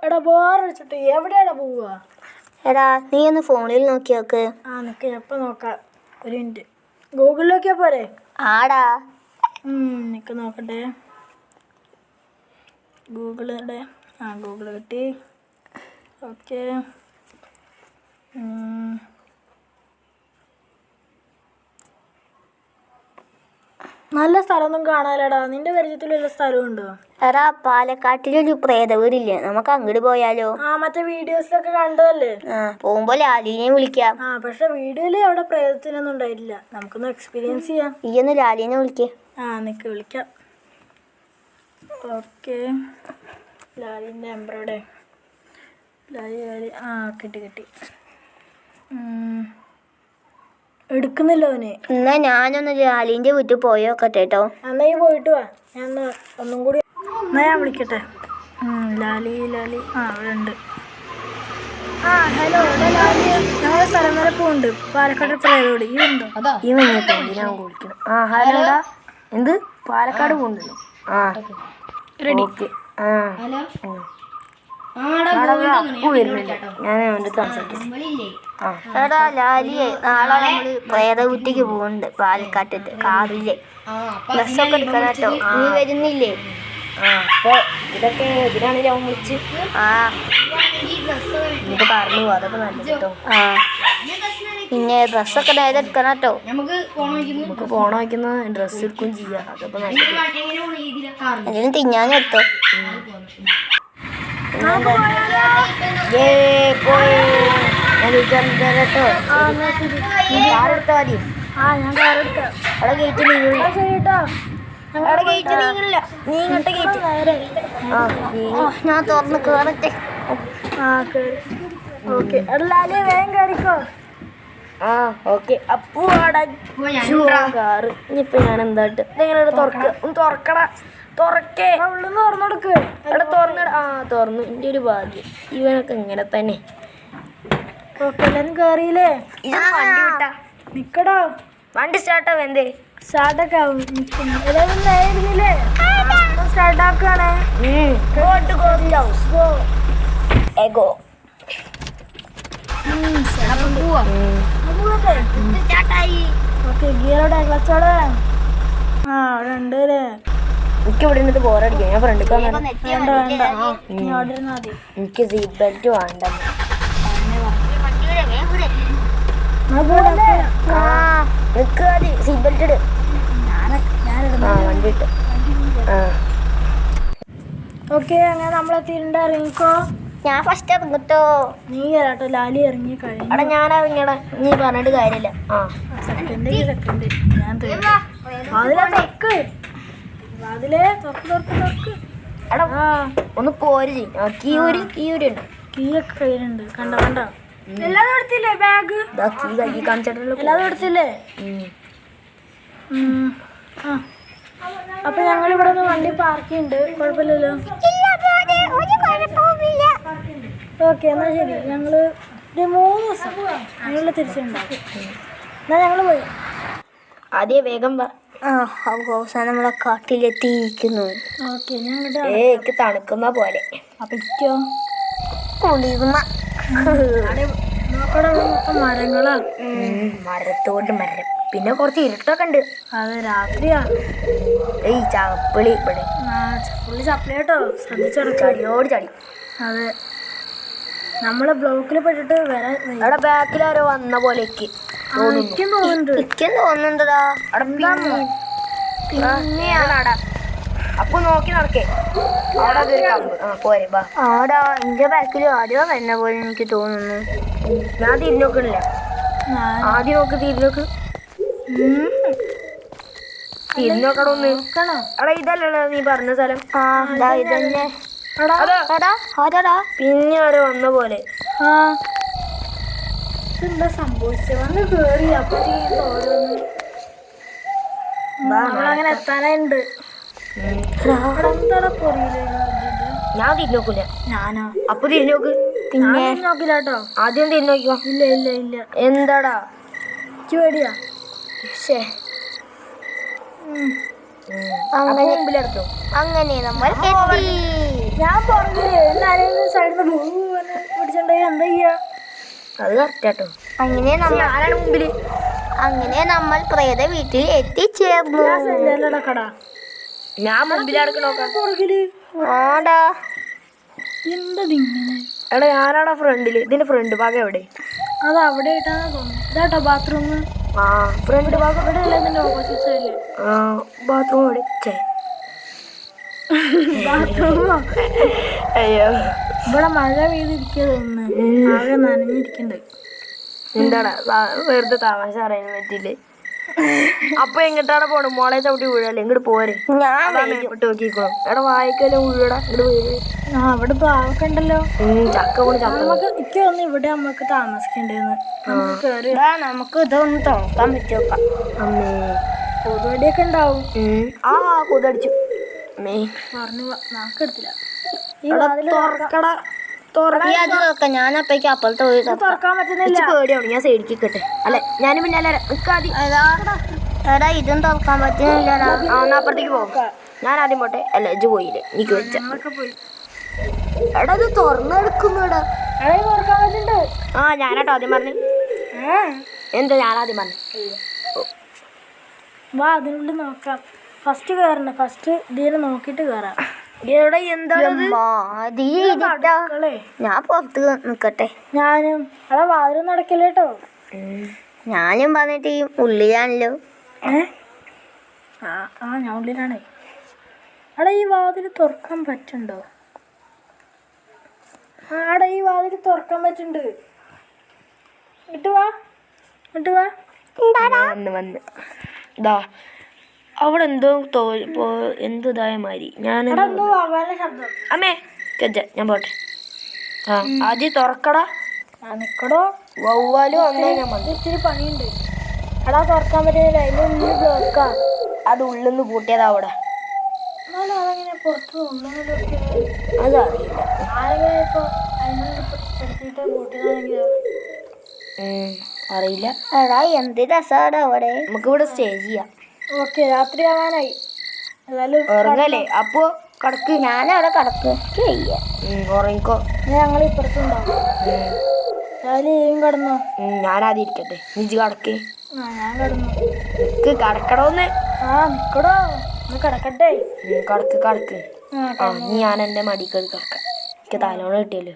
എടാ ബോറടിച്ചിട്ട് എവിടെയാടാ പോവുക? എടാ നീ ഒന്ന് ഫോണിൽ നോക്കി നോക്ക്. നിക്ക് എപ്പോൾ നോക്കാം, ഒരു മിനിറ്റ്. ഗൂഗിളിൽ നോക്കിയാ പോരെ? ആടാ നിക്ക് നോക്കട്ടെ. ഗൂഗിളിടെ ഗൂഗിൾ കിട്ടി. ഓക്കെ. നല്ല സ്ഥലമൊന്നും കാണാലടാ. നിന്റെ പരിചയത്തിലുള്ള സ്ഥലമുണ്ടോ? എടാ പാലക്കാട്ടിലൊരു പ്രേത വീടില്ലേ, നമുക്ക് അങ്ങോട്ട് പോയാലോ? മറ്റേ വീഡിയോസിലൊക്കെ കണ്ടതല്ലേ? പോകുമ്പോ ലാലിനെ വിളിക്കാം. പക്ഷെ വീഡിയോയില് അവിടെ പ്രേതത്തിനൊന്നും ഉണ്ടായിട്ടില്ല. നമുക്കൊന്ന് എക്സ്പീരിയൻസ് ചെയ്യാം. ഈ ഒന്ന് ലാലിനെ വിളിക്കേ. നിക്ക് വിളിക്കാം. ഓക്കെ. ലാലിൻ്റെ നമ്പറോടെ ലാലി കിട്ടി. എടുക്കുന്നില്ല അവന്. എന്നാ ഞാനൊന്ന് ലാലിന്റെ വീട്ടിൽ പോയോക്കട്ടെ കേട്ടോ. എന്നാ ഈ പോയിട്ട് വാ, ഞാൻ ഒന്നും കൂടി എന്നാ ഞാൻ വിളിക്കട്ടെ. ലാലി അവിടെ ഉണ്ട്. ഹലോ ലാലി, ഞങ്ങളെ സ്ഥലം വരെ പോകുന്നുണ്ട്. പാലക്കാട് പ്രേതോട് ഈ ഉണ്ടോ? ഈ വന്നിട്ട് എന്തിനാ വിളിക്കണം? ഹലോടാ, എന്ത് പാലക്കാട് പോകുന്നുണ്ടല്ലോ? റെഡി. ഞാൻ അവൻ്റെ സംസാരിക്കും. എടാ ലാലിയെ, നാളെ നമ്മള് പ്രേത കുറ്റിക്ക് പോകുന്നുണ്ട് പാലക്കാട്ടത്ത് കാറില്ലേ. ബസ്സൊക്കെ എടുക്കാനാട്ടോ. നീ വരുന്നില്ലേ? അപ്പൊ ഇതൊക്കെ ഇതിനാണെങ്കിലും അവൻ വിളിച്ച് എന്നിട്ട് പറഞ്ഞു. അതൊക്കെ നല്ലത് കേട്ടോ. പിന്നെ ഡ്രസ്സൊക്കെ നേരെ എടുക്കാനാട്ടോ. നമുക്ക് പോണ വയ്ക്കുന്ന ഡ്രസ്സ് എടുക്കുകയും ചെയ്യാം. അതൊക്കെ നല്ലത്. എന്തെങ്കിലും തിന്നാനും എടുത്തോ. ഞാൻ തുറന്ന് കേറട്ടെ. ഓക്കെ. ലാലി വേഗം കയറിക്കോ. ഓക്കെ. അപ്പൂ കാറ്. ഇനിയിപ്പോ ഞാൻ എന്തായിട്ട് ഇതെങ്ങനെ തുറക്കട തുറക്കേ. ഉള്ളൊന്ന് തുറന്നെടുക്ക്. എടാ തുറന്നു. എൻ്റെ ഒരു ഭാഗ്യം. ഇവനൊക്കെ ഇങ്ങനെ തന്നെ. ഓക്കെ, എല്ലാരും കേറിയില്ലേ? വണ്ടി വിട്ടാ നിക്കടോ. വണ്ടി സ്റ്റാർട്ടാവും. എന്തേ സ്റ്റാർട്ടൊക്കെ ആവും. എല്ലാവരും നേരുന്നില്ലേ? സ്റ്റാർട്ടാക്കാണേ. ഓക്കെ, ഗിയറോടെ ക്ലച്ചോടെ. അവിടെ ഉണ്ട് അല്ലേ? എനിക്ക് ഇവിടെ നിന്നിട്ട് ബോറടിക്കാം. ഞാൻ ഫ്രണ്ട് എനിക്ക് സീറ്റ് ബെൽറ്റ് വേണ്ട. സീറ്റ് ബെൽറ്റ് ഇട്. വണ്ടി ഇട്ട്. ഓക്കെ, അങ്ങനെ നമ്മളെത്തിയിട്ടുണ്ട്. ഇറങ്ങിക്കോ. ഞാൻ ഫസ്റ്റ് ഇറങ്ങിട്ടോ. നീ കേട്ടോ. ലാലി ഇറങ്ങി കഴിഞ്ഞു. എടാ ഞാൻ ഇറങ്ങിയടാ. നീ പറഞ്ഞിട്ട് കാര്യമില്ല. സെക്കൻഡ് ഞാൻ അതിലെ തുറക്ക്. എടാ ഒന്ന് പോര്. കീയൂരി ഉണ്ട്. കീയൊക്കെ കയ്യിലുണ്ട്. കണ്ട എല്ലാതും എടുത്തില്ലേ? ബാഗ് കീ കൈ കാണിച്ചിട്ടുള്ള എല്ലാതും എടുത്തില്ലേ? അപ്പൊ ഞങ്ങളിവിടെ നിന്ന് വണ്ടി പാർക്ക് ചെയ്യുന്നുണ്ട്. കുഴപ്പമില്ലല്ലോ? ഓക്കെ, എന്നാ ശരി. ഞങ്ങള് ഒരു 3 ദിവസം ഞങ്ങള് തിരിച്ചുണ്ടാവും. എന്നാ ഞങ്ങള് പോയി. ആദ്യം വേഗം വാ. അവസാനം നമ്മളെ കാട്ടിലെത്തിയിരിക്കുന്നു. ഓക്കെ, ഞങ്ങളുടെ എനിക്ക് തണുക്കുന്ന പോലെ. അപ്പൊ ഇരിക്കോ? നോക്കടെ മൊത്തം മരങ്ങളാ. മരത്തോട് മരം. പിന്നെ കുറച്ച് ഇരുട്ടൊക്കെ ഉണ്ട്. അതെ, രാത്രിയാ. ചപ്പളി ഇവിടെ. ചപ്പളി കേട്ടോ. ശ്രദ്ധിച്ചെടുക്ക. ചടിയോട് ചടി. അതെ, നമ്മളെ ബ്ലോക്കിൽ പെട്ടിട്ട് വരാൻ. അവിടെ ബാക്കിലാരോ വന്ന പോലെ തോന്നുന്നുണ്ടടാ. പിന്നെയാണാടാ. അപ്പൊ നോക്കി നടക്കേ. പോരെ. ആടാ, എന്റെ ബാക്കിൽ ആരോ വരുന്ന പോലെ എനിക്ക് തോന്നുന്നു. ഞാൻ തിരിഞ്ഞോക്കണില്ല. ആദ്യം നോക്ക്. തിരിഞ്ഞോക്കണോ ഒന്ന്. എടാ ഇതല്ലല്ലോ നീ പറഞ്ഞ സ്ഥലം? ഇതന്നെ. പിന്നെ ആരോ വന്ന പോലെ. എന്താ സംഭവിച്ചത്? വന്ന് കേറി. അപ്പഴത്തേക്ക് ഓരോന്ന് നമ്മളങ്ങനെ എത്താനുണ്ട്. ഞാൻ തിരിഞ്ഞോക്കൂല. ഞാനോ? അപ്പൊ തിരിഞ്ഞോക്ക്. പിന്നെ നോക്കില്ല കേട്ടോ. ആദ്യം തിരിഞ്ഞോക്കിക്കോ. ഇല്ല. എന്താടാ പേടിയാ? അങ്ങനെ നമ്മൾ ഞാൻ പുറകില് എല്ലാരും സൈഡിൽ നിന്ന് പിടിച്ചിട്ടുണ്ടെങ്കിൽ എന്താ ചെയ്യാ? അത് കറക്റ്റാട്ടോ. അങ്ങനെ നമ്മൾ ആരാണ് മുമ്പില്? അങ്ങനെ നമ്മൾ പ്രേത വീട്ടിൽ എത്തിച്ചേർന്നു. കട ഞാൻ മുമ്പിലാണ് നോക്കാം. പുറകില് ആടാ എന്താ ഇങ്ങനെ? എടാ ഞാനാടാ ഫ്രണ്ടില്. ഇതിന്റെ ഫ്രണ്ട് ഭാഗം എവിടെ? അത് അവിടെ ആയിട്ടാണ് തോന്നുന്നു. ഇതാട്ടോ ബാത്റൂം. ആ ഫ്രണ്ട് ഭാഗം ഇവിടെ അല്ല, ഇതിന്റെ ഓപ്പോസിറ്റ് സൈഡില് ബാത്റൂം എവിടെ? ബാത്റൂമോ? അയ്യോ ഇവിടെ മഴ പെയ്തിരിക്കുക തോന്നുന്നു. ആകെ നനഞ്ഞിരിക്കണ്ട്. എന്താടാ വെറുതെ താമസ അറിയാൻ പറ്റില്ലേ? അപ്പൊ എങ്ങോട്ടാണ് പോണു? മോളെ ചവിട്ടി വീഴല്ലേ? ഇങ്ങോട്ട് പോരെ. ഞാൻ ഇട്ട് നോക്കിക്കോളും. എടാ വായിക്കല്ലോ വീഴടാ. ഇങ്ങോട്ട് വീഴ്. ആ അവിടെ പാവൊക്കെ ഉണ്ടല്ലോ. ചക്ക പോണു ചക്ക. നമുക്ക് എനിക്ക് തോന്നുന്നു ഇവിടെ നമ്മക്ക് താമസിക്കേണ്ടിന്ന്. നമുക്ക് കേറി നമുക്ക് ഇതൊന്ന് തുറക്കാൻ പറ്റുമോ? അമ്മേ കൊതുവടിയൊക്കെ ഉണ്ടാവും. ആ കൊതടിച്ചു. അമ്മേ പറഞ്ഞു നാക്കെടുത്തില്ല. ഈ വാതില് തുറക്കടാ. ഈ അത് തുറക്കാം. ഞാൻ അപ്പേക്ക് അപ്പുറത്ത് പോയി തുറക്കാൻ പറ്റുന്നില്ല. പേടിയാണ്. ഞാൻ സൈഡിൽ കിട്ടെ. അല്ലെ ഞാനും പിന്നാലെ നിക്കാതി. എടാ ഇതും തുറക്കാൻ പറ്റുന്നില്ലടാ. അപ്പുറത്തേക്ക് പോകാം. ഞാൻ ആദ്യം പോട്ടെ. അല്ല ഇജ്ജ് പോയില്ലേ? എനിക്ക് വെച്ച. ഞങ്ങളൊക്കെ പോയി. എടാ ഇത് തുറന്നെടുക്കുമ്പോടാ. എടാ തുറക്കാൻ പറ്റുന്നുണ്ട്. ആ ഞാനാട്ടോ ആദ്യം പറഞ്ഞു. എന്താ ഞാനാദ്യം പറഞ്ഞു? വാ അതിനുള്ളിൽ നോക്കാം. ഫസ്റ്റ് കയറണം. ഫസ്റ്റ് ഇതിനെ നോക്കിട്ട് കയറാം. എവിടെ എന്താണ്? ഞാൻ പുറത്ത് നിക്കട്ടെ. ഞാനും എടാ വാതിലും നടക്കില്ല കേട്ടോ. ഞാനും പറഞ്ഞിട്ട് ഈ ഉള്ളിലാണല്ലോ. ഞാൻ ഉള്ളിലാണ്. എടാ ഈ വാതിൽ തുറക്കാൻ പറ്റുണ്ടോ? എടാ ഈ വാതിൽ തുറക്കാൻ പറ്റുന്നുണ്ട്. ഇട്ട് വാ. വന്ന് ഇതാ അവിടെ എന്തോ എന്തോ ഇതായ മാതിരി. ഞാൻ ശബ്ദം. അമ്മേ കെജ ഞാൻ പോട്ടെ. ആ ആദ്യം തുറക്കടാ. നിക്കടോ. വവ്വാലും വന്നേ ഞാൻ വന്നു. ഇത്തിരി പണിയുണ്ട്. എടാ തുറക്കാൻ പറ്റുന്നില്ല. അതിന്റെ ഉള്ളിൽ ബ്ലോക്കാ. അത് ഉള്ളിന്ന് പൂട്ടിയതാ അവിടെ. എന്നാലും അതെങ്ങനെ പുറത്ത് ഉള്ളിലൊക്കെ അതറിയില്ല. ആരെങ്കിലും ഇപ്പൊ അതിനെടുത്തിട്ട് കൂട്ടിയതാണെങ്കിലോ? അറിയില്ല. എടാ എന്ത് രസാടാ അവിടെ. നമുക്കിവിടെ സ്റ്റേ ചെയ്യാം. ഓക്കെ രാത്രി ആവാനായി. ഏതായാലും ഉറങ്ങല്ലേ? അപ്പോ കടക്ക്. ഞാനവിടെ കിടക്കുക. ഉറങ്ങിക്കോ. ഞങ്ങൾ ഇപ്പുറത്തുണ്ടാവും. ഏതായാലും ഈയും കിടന്നോ. ഞാനാദ്യം ഇരിക്കട്ടെ. നിജ് കടക്ക്. ഞാൻ കിടന്നു. നിക്ക് കടക്കടോന്ന്. നിക്കടോ. ഒന്ന് കിടക്കട്ടെ. കടക്ക്. നീ ഞാൻ എന്റെ മടിക്കൽ കിടക്കാം. എനിക്ക് തലോണ കിട്ടിയല്ലോ.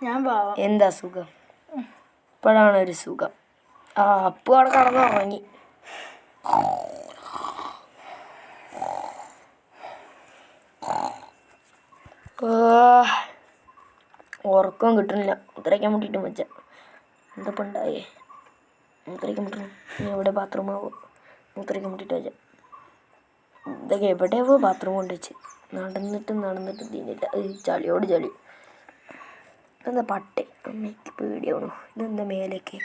ഞാൻ പാവാം. എന്താ സുഖം. ഇപ്പോഴാണ് ഒരു സുഖം. അപ്പു അവിടെ കടന്ന് ഉറങ്ങി. ഉറക്കം കിട്ടുന്നില്ല. മൂത്രയ്ക്കാൻ മുട്ടിയിട്ട് വെച്ച എന്തപ്പോൾ ഉണ്ടായേ? മൂത്രയ്ക്കാൻ മുട്ടണം. നീ എവിടെ ബാത്റൂമാവോ? മൂത്രയ്ക്കാൻ മുട്ടിയിട്ട് വെച്ച ഇതൊക്കെ എവിടെയാവോ ബാത്റൂം കൊണ്ട് വെച്ച്. നടന്നിട്ട് തീനില്ല. ചളിയോട് ചളി. ഇതെന്താ പട്ടേ? അമ്മയ്ക്ക് പേടിയാവണോ? ഇതെന്താ മേലേക്ക്?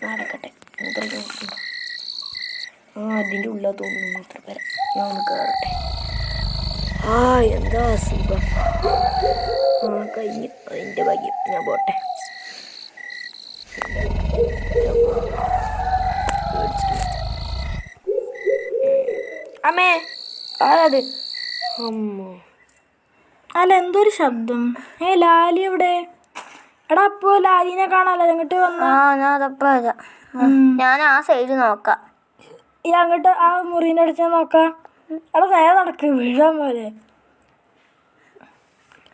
നടക്കട്ടെ. മൂത്രയ്ക്കാൻ മുട്ടുന്നു. അതിൻ്റെ ഉള്ളിൽ തോന്നുന്നു മൂത്രപ്പര. ഞാൻ ഒന്ന് കയറട്ടെ. എന്താ സുഖം. കഴിഞ്ഞു. അതിൻ്റെ ഭാഗ്യം. ഞാൻ പോട്ടെ. അമ്മേ ആരത്? അമ്മോ അല്ല എന്തൊരു ശബ്ദം. ലാലി എവിടെ? എടാ അപ്പോ ലാലിനെ കാണാല്ലോ. അങ്ങോട്ട് വന്നാ. ഞാൻ അതപ്പോ വരാം. ഞാൻ ആ സൈഡ് നോക്കാം. ഈ അങ്ങോട്ട് ആ മുറീൻ്റെ അടിച്ചാൽ നോക്കാം. എടാ നേരെ നടക്ക്. വീഴാൻ പോലെ.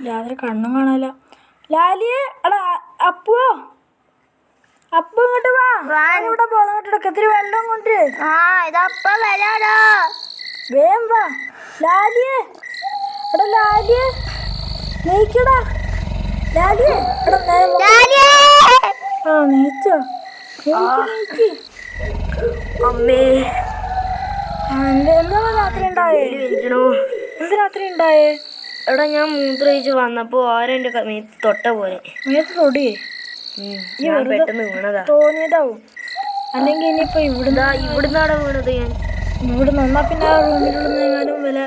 രാത്രി കണ്ണും കാണാല. ലാലിയെ എടാ അപ്പോ ഇങ്ങോട്ട് വാ. ഇവിടെ പോകുന്നിട്ട് ഇടക്കത്തിരി വെള്ളം കൊണ്ട്. ഇതപ്പ വരാടോ. വേം വാ. ലാലിയെ എടാ ലാലിയെ നീക്കടാ. ലാലിയെ എടാ നീച്ചോ? അമ്മേ എന്താ രാത്രി ഉണ്ടായേ? എന്ത് രാത്രി ഉണ്ടായേ? എടാ ഞാൻ മൂത്രമൊഴിച്ച് വന്നപ്പോൾ ആരെൻ്റെ മേത്ത് തൊട്ട പോലെ. മേത്ത് തൊടിയേ? ഞാൻ പെട്ടെന്ന് വീണതാ. തോന്നിയതാവും. അല്ലെങ്കിൽ ഇനിയിപ്പോ ഇവിടുന്നാണ് വീണത്. ഞാൻ ഇവിടെ നിന്നാ പിന്നെ ആ റൂമിലുള്ളെങ്ങാനും വില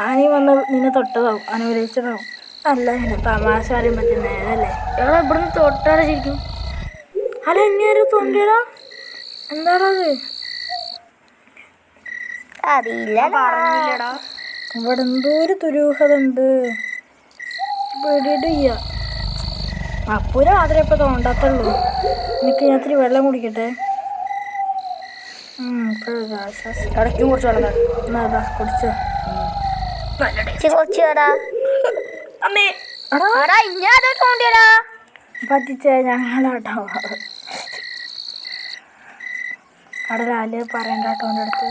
ആനി വന്ന് നിന്നെ തൊട്ടതാവും. അനുഗ്രഹിച്ചതാവും. അല്ല എന്നെ തമാശ അറിയാൻ പറ്റുന്ന നേരല്ലേ? എടാ ഇവിടുന്ന് തൊട്ടാണ് ശരിക്കും. അല്ല എന്നെയാരും തോന്നിയടാ. എന്താണത്? അറിയില്ല. പറഞ്ഞില്ലടാ. ഇവിടെ എന്തോ ഒരു ദുരൂഹത ഉണ്ട്. പേടിയിട്ട് ചെയ്യാ. അപ്പൂര മാത്രമേ ഇപ്പൊ തോണ്ടാത്തുള്ളൂ. എനിക്ക് ഞാൻ ഇത്തിരി വെള്ളം കുടിക്കട്ടെ. ഇപ്പോഴൊരു ആശ്വാസം. ഇടയ്ക്കും കുറച്ച് വെള്ളം തരാം. എന്നാ കുടിച്ചോ. കുറച്ച് കടാ അമ്മേ എടാ ഇഞ്ഞാ തോണ്ടിയടാ പറ്റിച്ചേ ഞങ്ങളാട്ടോ. കടലാല് പറയണ്ട കേട്ടോ എൻ്റെ അടുത്ത്.